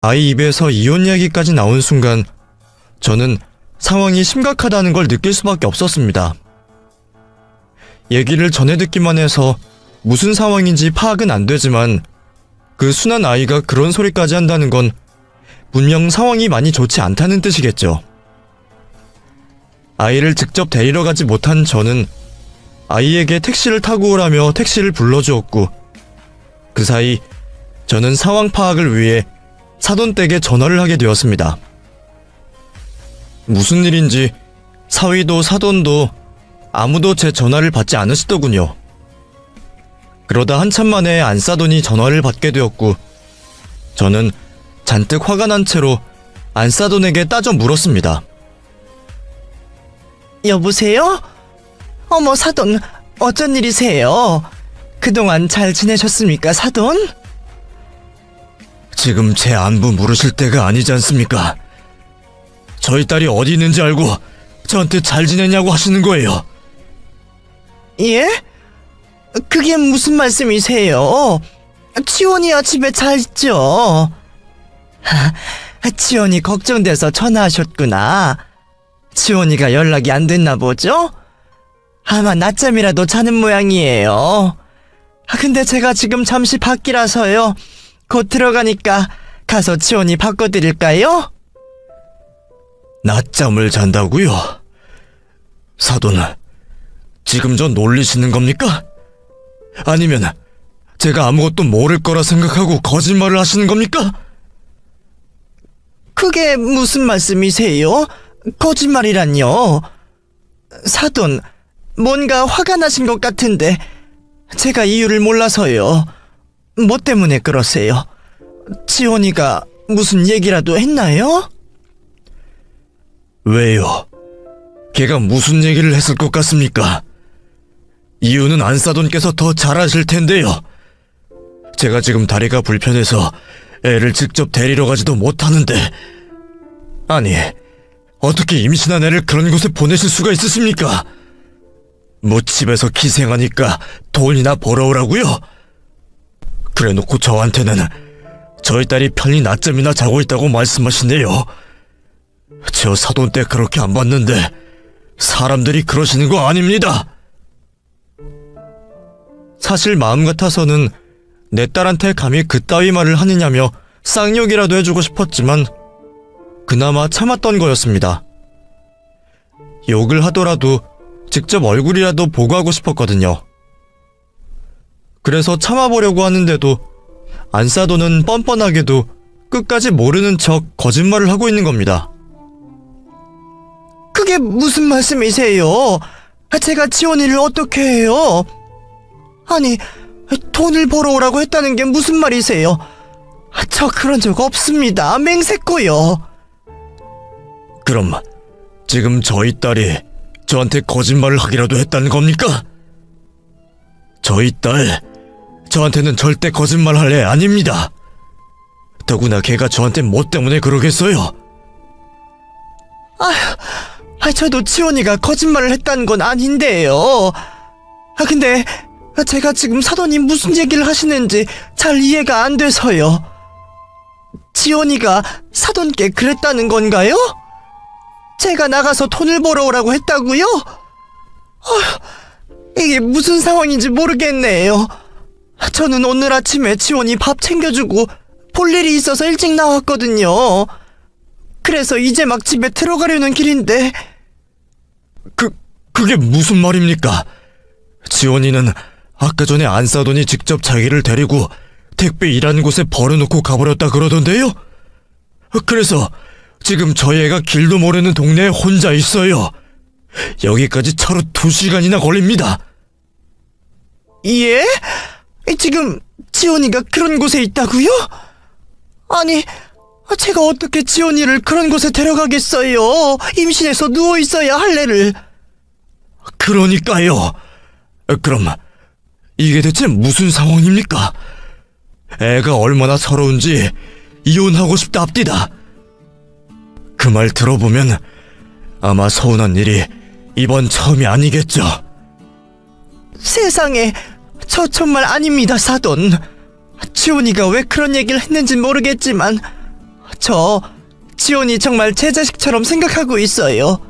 아이 입에서 이혼 이야기까지 나온 순간 저는 상황이 심각하다는 걸 느낄 수밖에 없었습니다. 얘기를 전해 듣기만 해서 무슨 상황인지 파악은 안 되지만 그 순한 아이가 그런 소리까지 한다는 건 분명 상황이 많이 좋지 않다는 뜻이겠죠. 아이를 직접 데리러 가지 못한 저는 아이에게 택시를 타고 오라며 택시를 불러주었고, 그 사이 저는 상황 파악을 위해 사돈댁에 전화를 하게 되었습니다. 무슨 일인지 사위도 사돈도 아무도 제 전화를 받지 않으시더군요. 그러다 한참 만에 안사돈이 전화를 받게 되었고, 저는 잔뜩 화가 난 채로 안사돈에게 따져 물었습니다. 여보세요? 어머, 사돈, 어쩐 일이세요? 그동안 잘 지내셨습니까, 사돈? 지금 제 안부 물으실 때가 아니지 않습니까? 저희 딸이 어디 있는지 알고 저한테 잘 지냈냐고 하시는 거예요. 예? 그게 무슨 말씀이세요? 치원이야 집에 잘 있죠? 치원이 걱정돼서 전화하셨구나. 치원이가 연락이 안 됐나 보죠? 아마 낮잠이라도 자는 모양이에요. 근데 제가 지금 잠시 밖이라서요. 곧 들어가니까 가서 치원이 바꿔드릴까요? 낮잠을 잔다고요? 사돈, 지금 저 놀리시는 겁니까? 아니면 제가 아무것도 모를 거라 생각하고 거짓말을 하시는 겁니까? 그게 무슨 말씀이세요? 거짓말이란요? 사돈, 뭔가 화가 나신 것 같은데 제가 이유를 몰라서요. 뭐 때문에 그러세요? 지원이가 무슨 얘기라도 했나요? 왜요? 걔가 무슨 얘기를 했을 것 같습니까? 이유는 안사돈께서 더 잘 아실 텐데요. 제가 지금 다리가 불편해서 애를 직접 데리러 가지도 못하는데, 아니, 어떻게 임신한 애를 그런 곳에 보내실 수가 있으십니까? 뭐 집에서 기생하니까 돈이나 벌어오라고요? 그래놓고 저한테는 저희 딸이 편히 낮잠이나 자고 있다고 말씀하시네요. 저 사돈 때 그렇게 안 봤는데 사람들이 그러시는 거 아닙니다. 사실 마음 같아서는 내 딸한테 감히 그따위 말을 하느냐며 쌍욕이라도 해주고 싶었지만 그나마 참았던 거였습니다. 욕을 하더라도 직접 얼굴이라도 보고 하고 싶었거든요. 그래서 참아보려고 하는데도 안사돈은 뻔뻔하게도 끝까지 모르는 척 거짓말을 하고 있는 겁니다. 그게 무슨 말씀이세요? 제가 지원이를 어떻게 해요? 아니, 돈을 벌어오라고 했다는 게 무슨 말이세요? 저 그런 적 없습니다. 맹세코요. 그럼 지금 저희 딸이 저한테 거짓말을 하기라도 했다는 겁니까? 저희 딸, 저한테는 절대 거짓말할 애 아닙니다. 더구나 걔가 저한테 뭐 때문에 그러겠어요? 저도 지원이가 거짓말을 했다는 건 아닌데요. 근데 제가 지금 사돈이 무슨 얘기를 하시는지 잘 이해가 안 돼서요. 지원이가 사돈께 그랬다는 건가요? 제가 나가서 돈을 벌어오라고 했다고요? 이게 무슨 상황인지 모르겠네요. 저는 오늘 아침에 지원이 밥 챙겨주고 볼 일이 있어서 일찍 나왔거든요. 그래서 이제 막 집에 들어가려는 길인데. 그게 무슨 말입니까? 지원이는 아까 전에 안사돈이 직접 자기를 데리고 택배 일하는 곳에 버려놓고 가버렸다 그러던데요? 그래서 지금 저희 애가 길도 모르는 동네에 혼자 있어요. 여기까지 차로 2시간이나 걸립니다. 예? 지금 지원이가 그런 곳에 있다고요? 아니, 제가 어떻게 지원이를 그런 곳에 데려가겠어요? 임신해서 누워있어야 할 애를. 그러니까요. 그럼 이게 대체 무슨 상황입니까? 애가 얼마나 서러운지 이혼하고 싶답디다. 그 말 들어보면 아마 서운한 일이 이번 처음이 아니겠죠. 세상에, 저 정말 아닙니다, 사돈. 지원이가 왜 그런 얘기를 했는지 모르겠지만 저 지원이 정말 제 자식처럼 생각하고 있어요.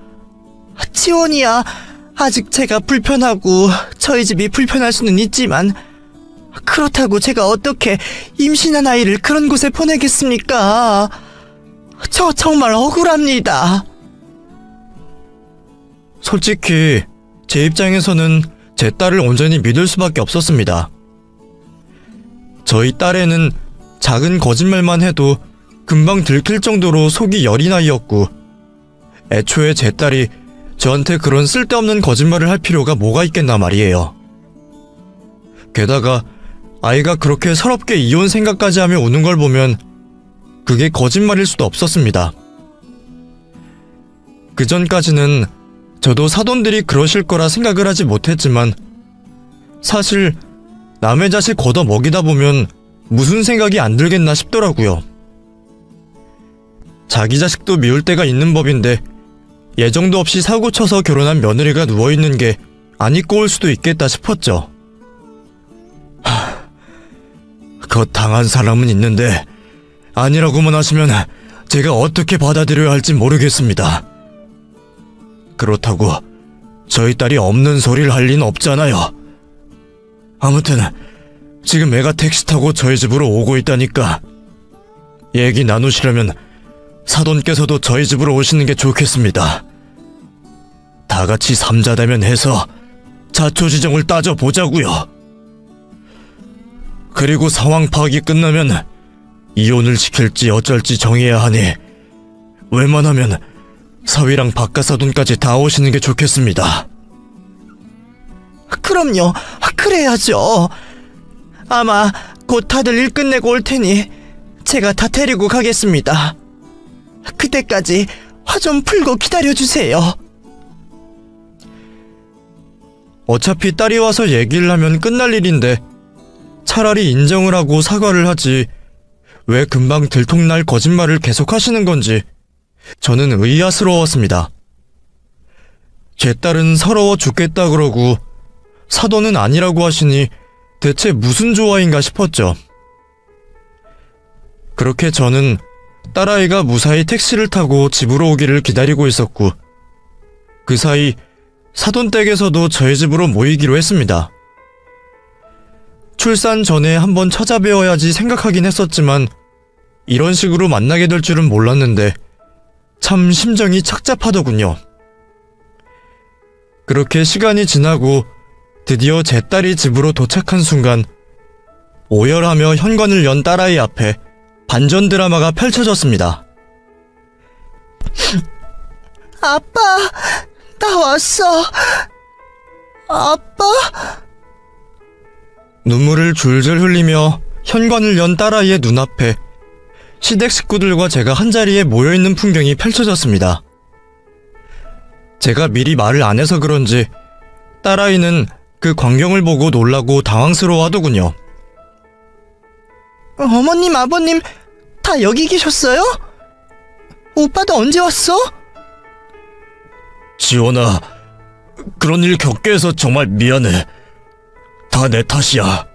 지원이야, 아직 제가 불편하고 저희 집이 불편할 수는 있지만 그렇다고 제가 어떻게 임신한 아이를 그런 곳에 보내겠습니까? 저 정말 억울합니다. 솔직히 제 입장에서는 제 딸을 온전히 믿을 수밖에 없었습니다. 저희 딸애는 작은 거짓말만 해도 금방 들킬 정도로 속이 여린 아이였고, 애초에 제 딸이 저한테 그런 쓸데없는 거짓말을 할 필요가 뭐가 있겠나 말이에요. 게다가 아이가 그렇게 서럽게 이혼 생각까지 하며 우는 걸 보면 그게 거짓말일 수도 없었습니다. 그전까지는 저도 사돈들이 그러실 거라 생각을 하지 못했지만, 사실 남의 자식 걷어 먹이다 보면 무슨 생각이 안 들겠나 싶더라고요. 자기 자식도 미울 때가 있는 법인데 예정도 없이 사고쳐서 결혼한 며느리가 누워있는 게 안 잊고 올 수도 있겠다 싶었죠. 그 당한 사람은 있는데 아니라고만 하시면 제가 어떻게 받아들여야 할지 모르겠습니다. 그렇다고 저희 딸이 없는 소리를 할 리는 없잖아요. 아무튼 지금 애가 택시 타고 저희 집으로 오고 있다니까 얘기 나누시려면 사돈께서도 저희 집으로 오시는 게 좋겠습니다. 다 같이 삼자대면 해서 자초지정을 따져보자고요. 그리고 상황 파악이 끝나면 이혼을 시킬지 어쩔지 정해야 하니 웬만하면 사위랑 바깥사돈까지 다 오시는 게 좋겠습니다. 그럼요, 그래야죠. 아마 곧 다들 일 끝내고 올 테니 제가 다 데리고 가겠습니다. 그때까지 화 좀 풀고 기다려주세요. 어차피 딸이 와서 얘기를 하면 끝날 일인데 차라리 인정을 하고 사과를 하지 왜 금방 들통날 거짓말을 계속 하시는 건지 저는 의아스러웠습니다. 제 딸은 서러워 죽겠다 그러고 사돈은 아니라고 하시니 대체 무슨 조화인가 싶었죠. 그렇게 저는 딸아이가 무사히 택시를 타고 집으로 오기를 기다리고 있었고, 그 사이 사돈 댁에서도 저희 집으로 모이기로 했습니다. 출산 전에 한번 찾아뵈어야지 생각하긴 했었지만 이런 식으로 만나게 될 줄은 몰랐는데 참 심정이 착잡하더군요. 그렇게 시간이 지나고 드디어 제 딸이 집으로 도착한 순간 오열하며 현관을 연 딸아이 앞에 반전 드라마가 펼쳐졌습니다. 아빠, 나 왔어. 아빠? 눈물을 줄줄 흘리며 현관을 연 딸아이의 눈앞에 시댁 식구들과 제가 한자리에 모여있는 풍경이 펼쳐졌습니다. 제가 미리 말을 안 해서 그런지 딸아이는 그 광경을 보고 놀라고 당황스러워하더군요. 어머님, 아버님 다 여기 계셨어요? 오빠도 언제 왔어? 지원아, 그런 일 겪게 해서 정말 미안해. 다 내 탓이야.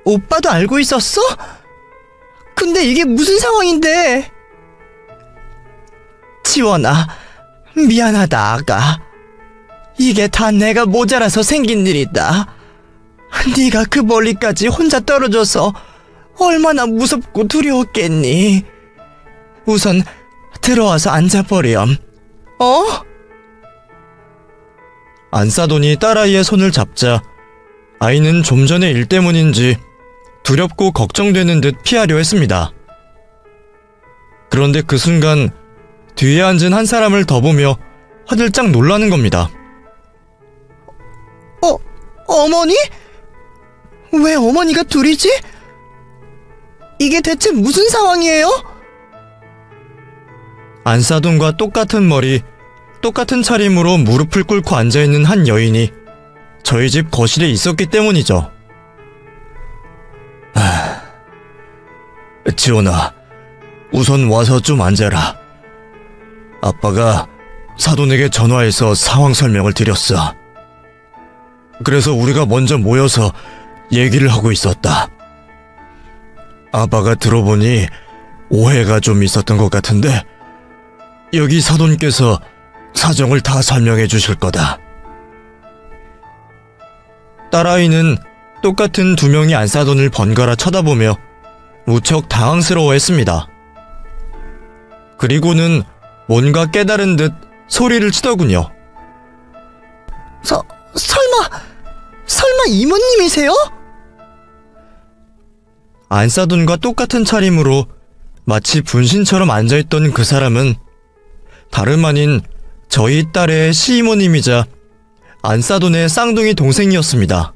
오빠도 알고 있었어? 근데 이게 무슨 상황인데? 지원아, 미안하다 아가. 이게 다 내가 모자라서 생긴 일이다. 네가 그 멀리까지 혼자 떨어져서 얼마나 무섭고 두려웠겠니? 우선 들어와서 앉아버렴. 어? 안사돈이 딸아이의 손을 잡자 아이는 좀 전의 일 때문인지 두렵고 걱정되는 듯 피하려 했습니다. 그런데 그 순간 뒤에 앉은 한 사람을 더 보며 화들짝 놀라는 겁니다. 어머니? 왜 어머니가 둘이지? 이게 대체 무슨 상황이에요? 안사돈과 똑같은 머리, 똑같은 차림으로 무릎을 꿇고 앉아있는 한 여인이 저희 집 거실에 있었기 때문이죠. 지원아, 우선 와서 좀 앉아라. 아빠가 사돈에게 전화해서 상황 설명을 드렸어. 그래서 우리가 먼저 모여서 얘기를 하고 있었다. 아빠가 들어보니 오해가 좀 있었던 것 같은데 여기 사돈께서 사정을 다 설명해 주실 거다. 딸아이는 똑같은 두 명의 안사돈을 번갈아 쳐다보며 무척 당황스러워했습니다. 그리고는 뭔가 깨달은 듯 소리를 치더군요. 설마 이모님이세요? 안사돈과 똑같은 차림으로 마치 분신처럼 앉아있던 그 사람은 다름 아닌 저희 딸의 시이모님이자 안사돈의 쌍둥이 동생이었습니다.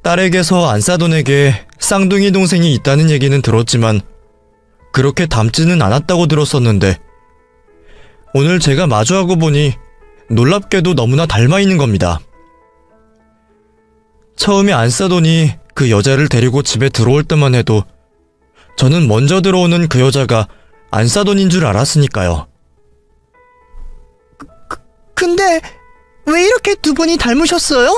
딸에게서 안사돈에게 쌍둥이 동생이 있다는 얘기는 들었지만 그렇게 닮지는 않았다고 들었었는데 오늘 제가 마주하고 보니 놀랍게도 너무나 닮아 있는 겁니다. 처음에 안사돈이 그 여자를 데리고 집에 들어올 때만 해도 저는 먼저 들어오는 그 여자가 안사돈인 줄 알았으니까요. 근데 왜 이렇게 두 분이 닮으셨어요?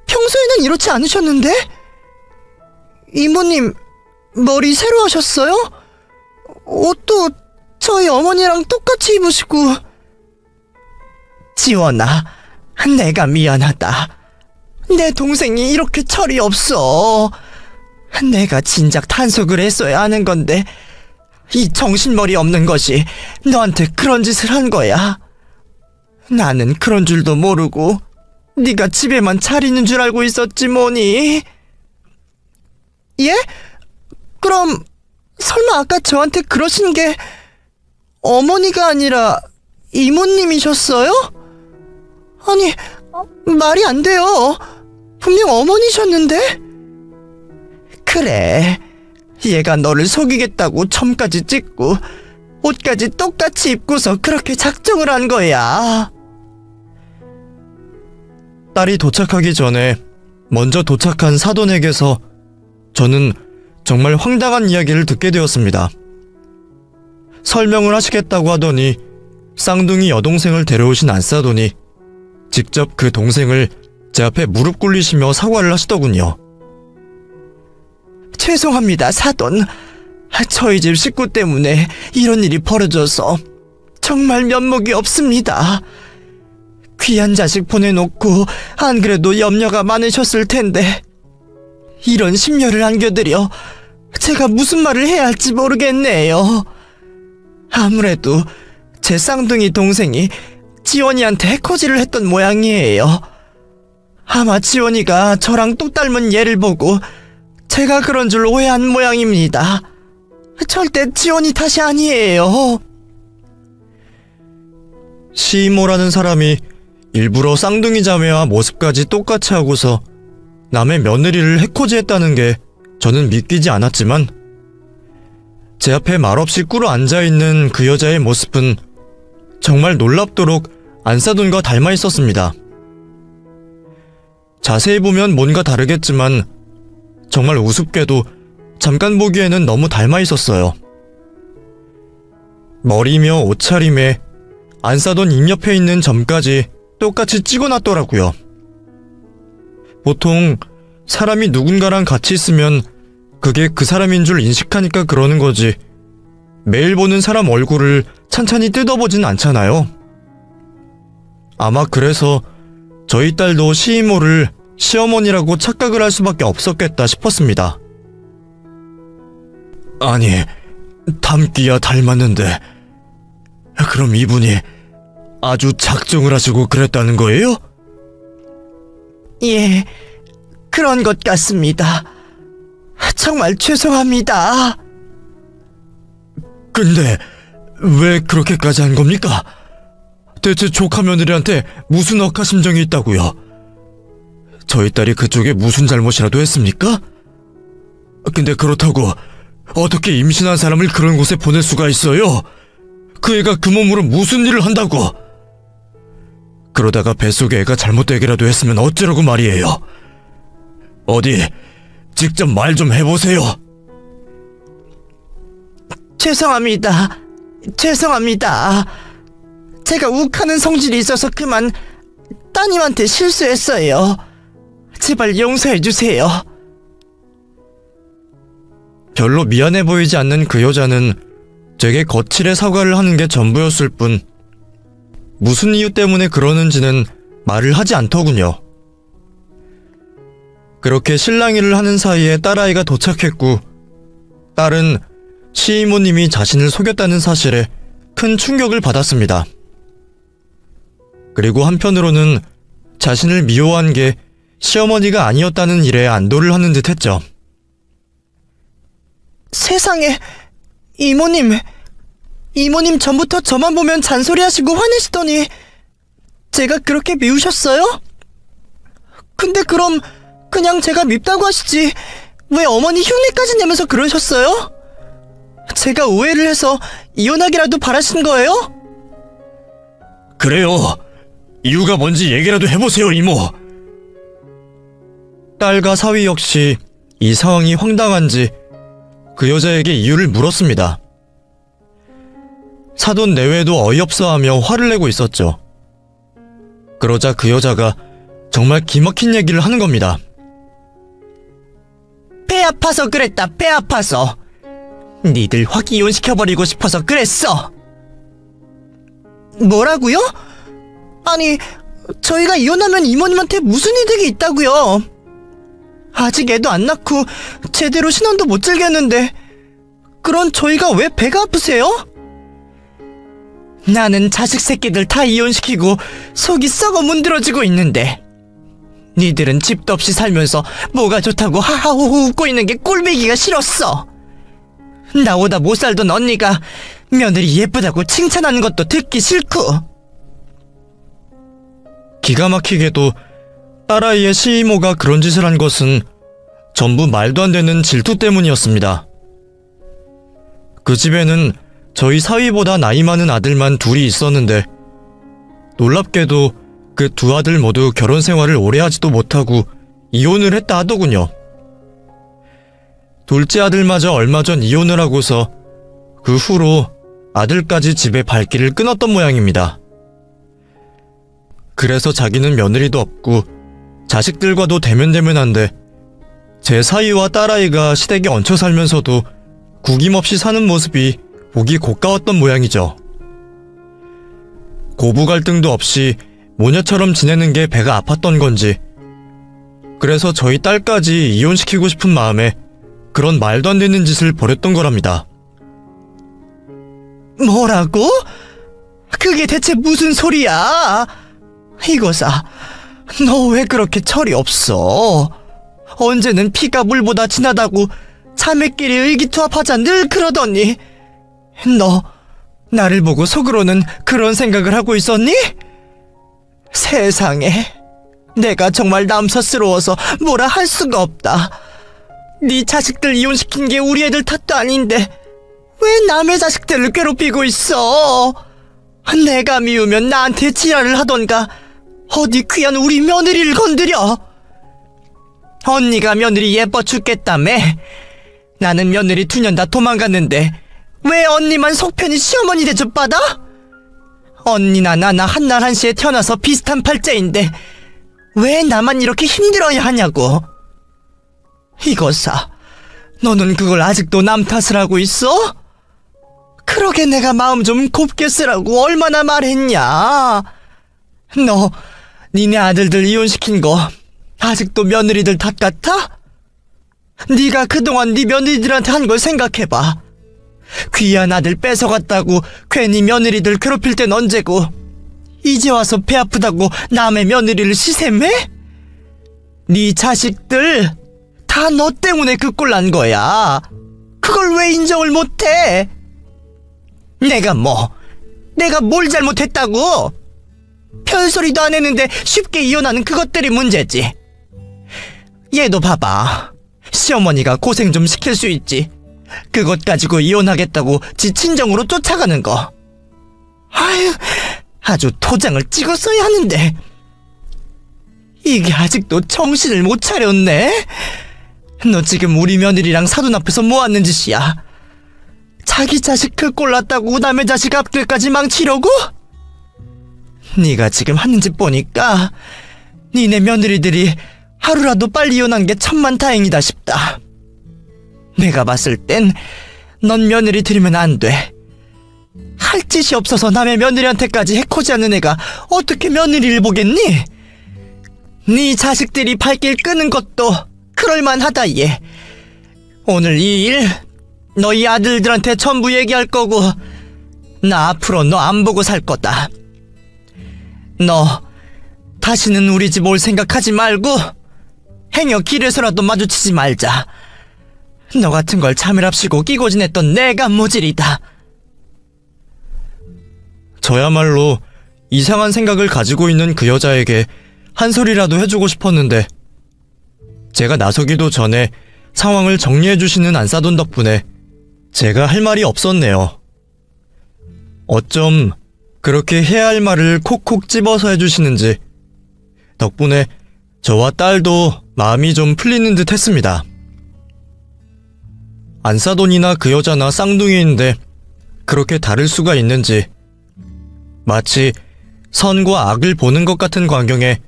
평소에는 이렇지 않으셨는데? 이모님, 머리 새로 하셨어요? 옷도 저희 어머니랑 똑같이 입으시고. 지원아, 내가 미안하다. 내 동생이 이렇게 철이 없어. 내가 진작 탄속을 했어야 하는 건데 이 정신머리 없는 것이 너한테 그런 짓을 한 거야. 나는 그런 줄도 모르고 네가 집에만 차리는 줄 알고 있었지 뭐니. 예? 그럼 설마 아까 저한테 그러신 게 어머니가 아니라 이모님이셨어요? 아니, 말이 안 돼요. 분명 어머니셨는데? 그래, 얘가 너를 속이겠다고 점까지 찍고 옷까지 똑같이 입고서 그렇게 작정을 한 거야. 딸이 도착하기 전에 먼저 도착한 사돈에게서 저는 정말 황당한 이야기를 듣게 되었습니다. 설명을 하시겠다고 하더니 쌍둥이 여동생을 데려오신 안사돈이 직접 그 동생을 제 앞에 무릎 꿇리시며 사과를 하시더군요. 죄송합니다, 사돈. 저희 집 식구 때문에 이런 일이 벌어져서 정말 면목이 없습니다. 귀한 자식 보내놓고 안 그래도 염려가 많으셨을 텐데 이런 심려를 안겨드려 제가 무슨 말을 해야 할지 모르겠네요. 아무래도 제 쌍둥이 동생이 지원이한테 해코지를 했던 모양이에요. 아마 지원이가 저랑 똑 닮은 얘를 보고 제가 그런 줄 오해한 모양입니다. 절대 지원이 탓이 아니에요. 시이모라는 사람이 일부러 쌍둥이 자매와 모습까지 똑같이 하고서 남의 며느리를 해코지했다는 게 저는 믿기지 않았지만 제 앞에 말없이 꿇어 앉아있는 그 여자의 모습은 정말 놀랍도록 안사돈과 닮아 있었습니다. 자세히 보면 뭔가 다르겠지만 정말 우습게도 잠깐 보기에는 너무 닮아 있었어요. 머리며 옷차림에 안사돈 입 옆에 있는 점까지 똑같이 찍어놨더라고요. 보통 사람이 누군가랑 같이 있으면 그게 그 사람인 줄 인식하니까 그러는 거지 매일 보는 사람 얼굴을 찬찬히 뜯어보진 않잖아요. 아마 그래서 저희 딸도 시이모를 시어머니라고 착각을 할 수밖에 없었겠다 싶었습니다. 아니, 닮기야 닮았는데 그럼 이분이 아주 작정을 하시고 그랬다는 거예요? 예, 그런 것 같습니다. 정말 죄송합니다. 근데 왜 그렇게까지 한 겁니까? 대체 조카 며느리한테 무슨 억하심정이 있다고요? 저희 딸이 그쪽에 무슨 잘못이라도 했습니까? 근데 그렇다고 어떻게 임신한 사람을 그런 곳에 보낼 수가 있어요? 그 애가 그 몸으로 무슨 일을 한다고? 그러다가 뱃속에 애가 잘못되기라도 했으면 어쩌라고 말이에요? 어디 직접 말 좀 해보세요. 죄송합니다. 제가 욱하는 성질이 있어서 그만 따님한테 실수했어요. 제발 용서해주세요. 별로 미안해 보이지 않는 그 여자는 제게 거칠게 사과를 하는 게 전부였을 뿐 무슨 이유 때문에 그러는지는 말을 하지 않더군요. 그렇게 실랑이를 하는 사이에 딸아이가 도착했고 딸은 시이모님이 자신을 속였다는 사실에 큰 충격을 받았습니다. 그리고 한편으로는 자신을 미워한 게 시어머니가 아니었다는 일에 안도를 하는 듯 했죠. 세상에, 이모님 전부터 저만 보면 잔소리하시고 화내시더니 제가 그렇게 미우셨어요? 근데 그럼 그냥 제가 밉다고 하시지 왜 어머니 흉내까지 내면서 그러셨어요? 제가 오해를 해서 이혼하기라도 바라신 거예요? 그래요. 이유가 뭔지 얘기라도 해보세요, 이모. 딸과 사위 역시 이 상황이 황당한지 그 여자에게 이유를 물었습니다. 사돈 내외도 어이없어하며 화를 내고 있었죠. 그러자 그 여자가 정말 기막힌 얘기를 하는 겁니다. 배 아파서 그랬다, 배 아파서. 니들 확 이혼시켜버리고 싶어서 그랬어. 뭐라고요? 아니, 저희가 이혼하면 이모님한테 무슨 이득이 있다고요? 아직 애도 안 낳고 제대로 신혼도 못 즐겼는데 그런 저희가 왜 배가 아프세요? 나는 자식 새끼들 다 이혼시키고 속이 썩어 문드러지고 있는데 니들은 집도 없이 살면서 뭐가 좋다고 하하호호 웃고 있는 게 꼴보기가 싫었어. 나보다 못 살던 언니가 며느리 예쁘다고 칭찬하는 것도 듣기 싫고. 기가 막히게도 딸아이의 시이모가 그런 짓을 한 것은 전부 말도 안 되는 질투 때문이었습니다. 그 집에는 저희 사위보다 나이 많은 아들만 둘이 있었는데 놀랍게도 그 두 아들 모두 결혼 생활을 오래 하지도 못하고 이혼을 했다 하더군요. 둘째 아들마저 얼마 전 이혼을 하고서 그 후로 아들까지 집에 발길을 끊었던 모양입니다. 그래서 자기는 며느리도 없고 자식들과도 대면대면한데 제 사위와 딸아이가 시댁에 얹혀 살면서도 구김없이 사는 모습이 보기 고가웠던 모양이죠. 고부 갈등도 없이 모녀처럼 지내는 게 배가 아팠던 건지 그래서 저희 딸까지 이혼시키고 싶은 마음에 그런 말도 안 되는 짓을 벌였던 거랍니다. 뭐라고? 그게 대체 무슨 소리야? 이거사, 너 왜 그렇게 철이 없어? 언제는 피가 물보다 진하다고 자매끼리 의기투합하자 늘 그러더니 너 나를 보고 속으로는 그런 생각을 하고 있었니? 세상에, 내가 정말 남사스러워서 뭐라 할 수가 없다. 네 자식들 이혼시킨 게 우리 애들 탓도 아닌데 왜 남의 자식들을 괴롭히고 있어? 내가 미우면 나한테 지랄을 하던가 어디 귀한 우리 며느리를 건드려. 언니가 며느리 예뻐 죽겠다며. 나는 며느리 2년 다 도망갔는데 왜 언니만 속편히 시어머니 대접받아? 언니나 나나 한날 한시에 태어나서 비슷한 팔자인데 왜 나만 이렇게 힘들어야 하냐고. 이거사, 너는 그걸 아직도 남 탓을 하고 있어? 그러게 내가 마음 좀 곱게 쓰라고 얼마나 말했냐. 너 니네 아들들 이혼시킨 거 아직도 며느리들 탓 같아? 네가 그동안 네 며느리들한테 한 걸 생각해봐. 귀한 아들 뺏어갔다고 괜히 며느리들 괴롭힐 땐 언제고 이제 와서 배 아프다고 남의 며느리를 시샘해? 네 자식들 다 너 때문에 그 꼴 난 거야. 그걸 왜 인정을 못해? 내가 뭘 잘못했다고? 별소리도 안 했는데 쉽게 이혼하는 그것들이 문제지. 얘도 봐봐. 시어머니가 고생 좀 시킬 수 있지. 그것 가지고 이혼하겠다고 지 친정으로 쫓아가는 거. 아유, 아주 도장을 찍었어야 하는데 이게 아직도 정신을 못 차렸네. 너 지금 우리 며느리랑 사돈 앞에서 뭐 하는 짓이야? 자기 자식 그 꼴 났다고 남의 자식 앞길까지 망치려고? 네가 지금 하는 짓 보니까 니네 며느리들이 하루라도 빨리 이혼한 게 천만다행이다 싶다. 내가 봤을 땐 넌 며느리 들이면 안 돼. 할 짓이 없어서 남의 며느리한테까지 해코지 않는 애가 어떻게 며느리를 보겠니? 네 자식들이 발길 끄는 것도 그럴만하다 얘. 오늘 이 일 너희 아들들한테 전부 얘기할 거고 나 앞으로 너 안 보고 살 거다. 너 다시는 우리 집 올 생각하지 말고 행여 길에서라도 마주치지 말자. 너 같은 걸 참으랍시고 끼고 지냈던 내가 모질이다. 저야말로 이상한 생각을 가지고 있는 그 여자에게 한 소리라도 해주고 싶었는데 제가 나서기도 전에 상황을 정리해 주시는 안사돈 덕분에 제가 할 말이 없었네요. 어쩜 그렇게 해야 할 말을 콕콕 집어서 해주시는지 덕분에 저와 딸도 마음이 좀 풀리는 듯 했습니다. 안사돈이나 그 여자나 쌍둥이인데 그렇게 다를 수가 있는지 마치 선과 악을 보는 것 같은 광경에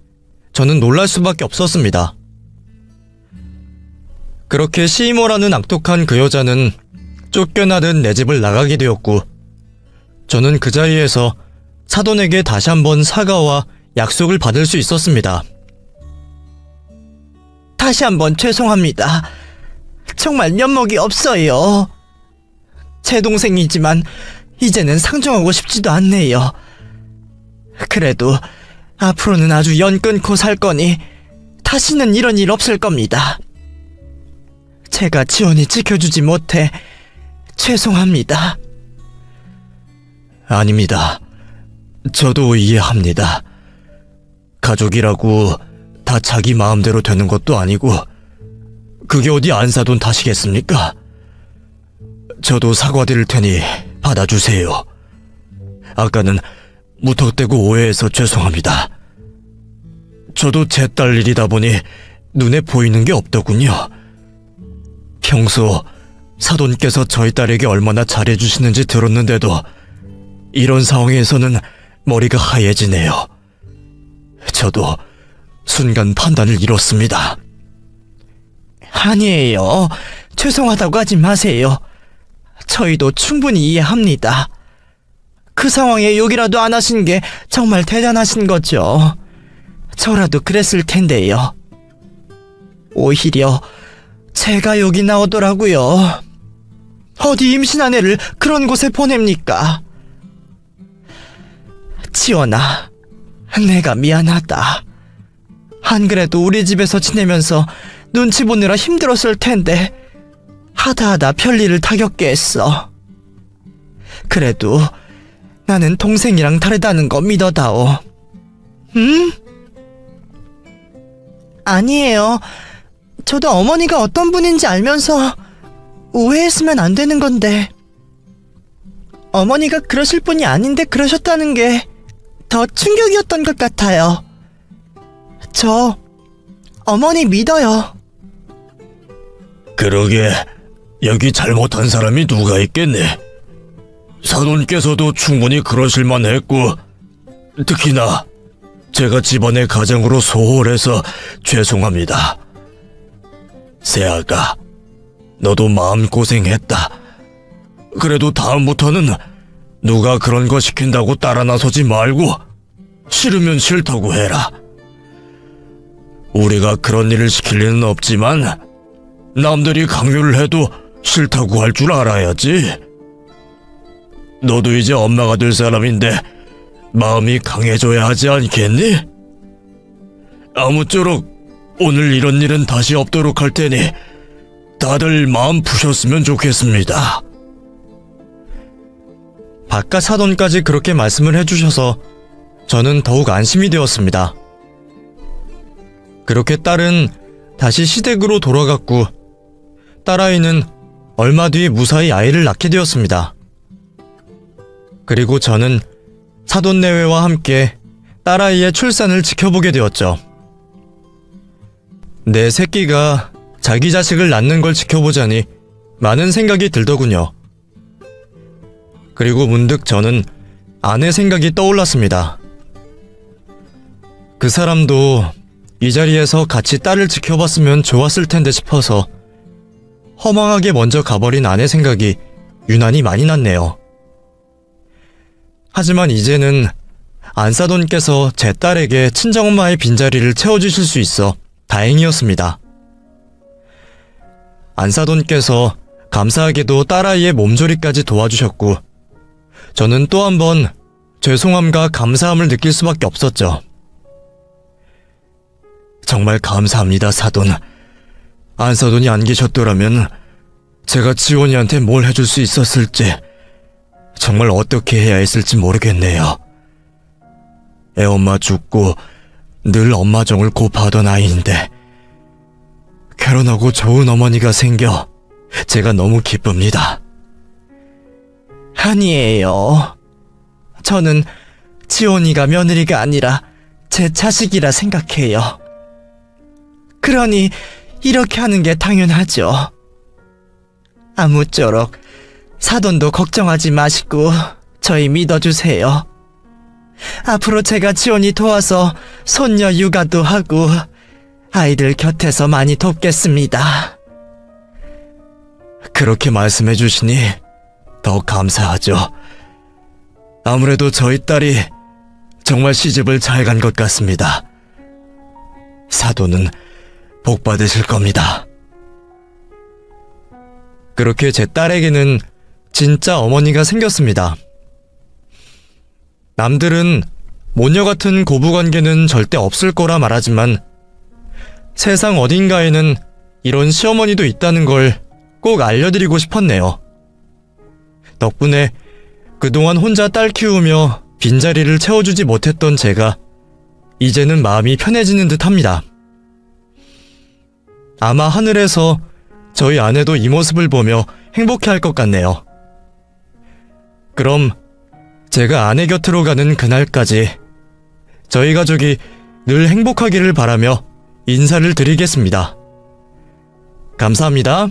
저는 놀랄 수밖에 없었습니다. 그렇게 시이모라는 악독한 그 여자는 쫓겨나듯 내 집을 나가게 되었고 저는 그 자리에서 사돈에게 다시 한번 사과와 약속을 받을 수 있었습니다. 다시 한번 죄송합니다. 정말 면목이 없어요. 제 동생이지만 이제는 상종하고 싶지도 않네요. 그래도 앞으로는 아주 연 끊고 살 거니 다시는 이런 일 없을 겁니다. 제가 지원이 지켜주지 못해 죄송합니다. 아닙니다. 저도 이해합니다. 가족이라고 다 자기 마음대로 되는 것도 아니고 그게 어디 안사돈 탓이겠습니까? 저도 사과드릴 테니 받아주세요. 아까는 무턱대고 오해해서 죄송합니다. 저도 제 딸 일이다 보니 눈에 보이는 게 없더군요. 평소 사돈께서 저희 딸에게 얼마나 잘해주시는지 들었는데도 이런 상황에서는 머리가 하얘지네요. 저도 순간 판단을 잃었습니다. 아니에요. 죄송하다고 하지 마세요. 저희도 충분히 이해합니다. 그 상황에 욕이라도 안 하신 게 정말 대단하신 거죠. 저라도 그랬을 텐데요. 오히려 제가 욕이 나오더라고요. 어디 임신한 애를 그런 곳에 보냅니까? 지원아, 내가 미안하다. 안 그래도 우리 집에서 지내면서 눈치 보느라 힘들었을 텐데 하다하다 별일을 다 겪게 했어. 그래도 나는 동생이랑 다르다는 거 믿어다오. 응? 아니에요. 저도 어머니가 어떤 분인지 알면서 오해했으면 안 되는 건데. 어머니가 그러실 분이 아닌데 그러셨다는 게 더 충격이었던 것 같아요. 저 어머니 믿어요. 그러게 여기 잘못한 사람이 누가 있겠네. 사돈께서도 충분히 그러실만 했고 특히나 제가 집안의 가장으로 소홀해서 죄송합니다. 세아가 너도 마음고생했다. 그래도 다음부터는 누가 그런 거 시킨다고 따라 나서지 말고 싫으면 싫다고 해라. 우리가 그런 일을 시킬 리는 없지만 남들이 강요를 해도 싫다고 할 줄 알아야지. 너도 이제 엄마가 될 사람인데 마음이 강해져야 하지 않겠니? 아무쪼록 오늘 이런 일은 다시 없도록 할 테니 다들 마음 푸셨으면 좋겠습니다. 바깥 사돈까지 그렇게 말씀을 해주셔서 저는 더욱 안심이 되었습니다. 그렇게 딸은 다시 시댁으로 돌아갔고 딸아이는 얼마 뒤 무사히 아이를 낳게 되었습니다. 그리고 저는 사돈 내외와 함께 딸아이의 출산을 지켜보게 되었죠. 내 새끼가 자기 자식을 낳는 걸 지켜보자니 많은 생각이 들더군요. 그리고 문득 저는 아내 생각이 떠올랐습니다. 그 사람도 이 자리에서 같이 딸을 지켜봤으면 좋았을 텐데 싶어서 허망하게 먼저 가버린 아내 생각이 유난히 많이 났네요. 하지만 이제는 안사돈께서 제 딸에게 친정엄마의 빈자리를 채워주실 수 있어 다행이었습니다. 안사돈께서 감사하게도 딸아이의 몸조리까지 도와주셨고 저는 또 한 번 죄송함과 감사함을 느낄 수밖에 없었죠. 정말 감사합니다, 사돈. 안사돈이 안 계셨더라면 제가 지원이한테 뭘 해줄 수 있었을지 정말 어떻게 해야 했을지 모르겠네요. 애엄마 죽고 늘 엄마 정을 고파하던 아이인데 결혼하고 좋은 어머니가 생겨 제가 너무 기쁩니다. 아니에요. 저는 지원이가 며느리가 아니라 제 자식이라 생각해요. 그러니 이렇게 하는 게 당연하죠. 아무쪼록 사돈도 걱정하지 마시고 저희 믿어주세요. 앞으로 제가 지원이 도와서 손녀 육아도 하고 아이들 곁에서 많이 돕겠습니다. 그렇게 말씀해 주시니 더 감사하죠. 아무래도 저희 딸이 정말 시집을 잘 간 것 같습니다. 사돈은 복 받으실 겁니다. 그렇게 제 딸에게는 진짜 어머니가 생겼습니다. 남들은 모녀 같은 고부관계는 절대 없을 거라 말하지만 세상 어딘가에는 이런 시어머니도 있다는 걸 꼭 알려드리고 싶었네요. 덕분에 그동안 혼자 딸 키우며 빈자리를 채워주지 못했던 제가 이제는 마음이 편해지는 듯 합니다. 아마 하늘에서 저희 아내도 이 모습을 보며 행복해할 것 같네요. 그럼 제가 아내 곁으로 가는 그날까지 저희 가족이 늘 행복하기를 바라며 인사를 드리겠습니다. 감사합니다.